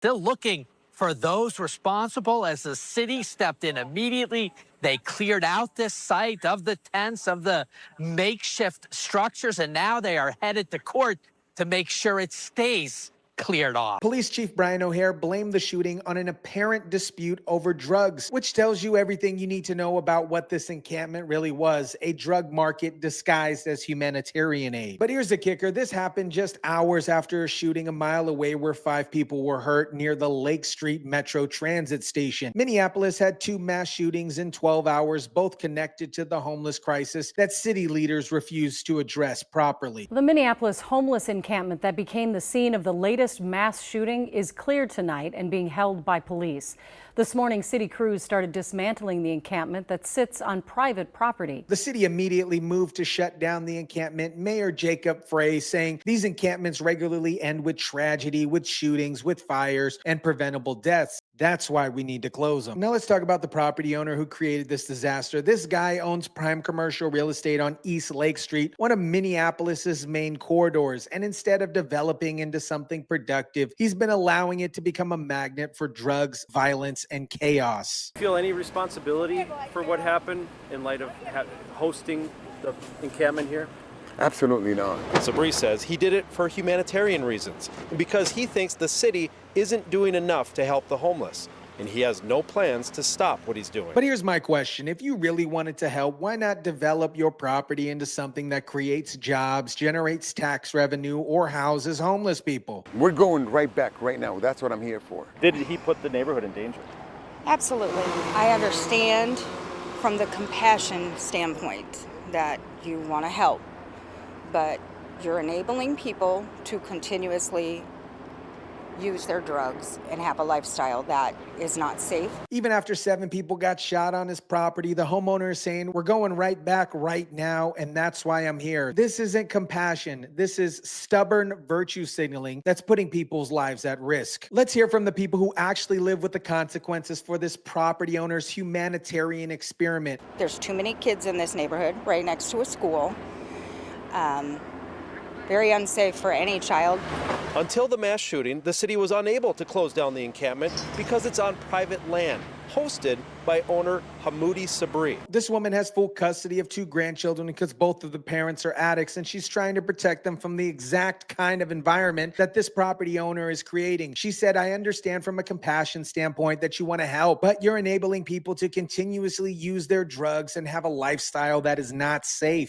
still looking for those responsible as the city stepped in immediately. They cleared out this site of the tents, of the makeshift structures, and now they are headed to court to make sure it stays cleared off. Police Chief Brian O'Hare blamed the shooting on an apparent dispute over drugs, which tells you everything you need to know about what this encampment really was, a drug market disguised as humanitarian aid. But here's the kicker. This happened just hours after a shooting a mile away where 5 people were hurt near the Lake Street Metro Transit Station. Minneapolis had 2 mass shootings in 12 hours, both connected to the homeless crisis that city leaders refused to address properly. The Minneapolis homeless encampment that became the scene of the latest mass shooting is cleared tonight and being held by police. This morning, city crews started dismantling the encampment that sits on private property. The city immediately moved to shut down the encampment. Mayor Jacob Frey saying these encampments regularly end with tragedy, with shootings, with fires, and preventable deaths. That's why we need to close them. Now let's talk about the property owner who created this disaster. This guy owns prime commercial real estate on East Lake Street, one of Minneapolis's main corridors. And instead of developing into something productive, he's been allowing it to become a magnet for drugs, violence, and chaos. Feel any responsibility for what happened in light of hosting the encampment here? Absolutely not. Sabri says he did it for humanitarian reasons and because he thinks the city isn't doing enough to help the homeless. And he has no plans to stop what he's doing. But here's my question. If you really wanted to help, why not develop your property into something that creates jobs, generates tax revenue, or houses homeless people? We're going right back right now. That's what I'm here for. Did he put the neighborhood in danger? Absolutely. I understand from the compassion standpoint that you want to help, but you're enabling people to continuously use their drugs and have a lifestyle that is not safe. Even after 7 people got shot on his property, the homeowner is saying, we're going right back right now, and that's why I'm here. This isn't compassion. This is stubborn virtue signaling that's putting people's lives at risk. Let's hear from the people who actually live with the consequences for this property owner's humanitarian experiment. There's too many kids in this neighborhood right next to a school. Very unsafe for any child. Until the mass shooting, the city was unable to close down the encampment because it's on private land, hosted by owner Hamoudi Sabri. This woman has full custody of 2 grandchildren because both of the parents are addicts, and she's trying to protect them from the exact kind of environment that this property owner is creating. She said, I understand from a compassion standpoint that you want to help, but you're enabling people to continuously use their drugs and have a lifestyle that is not safe.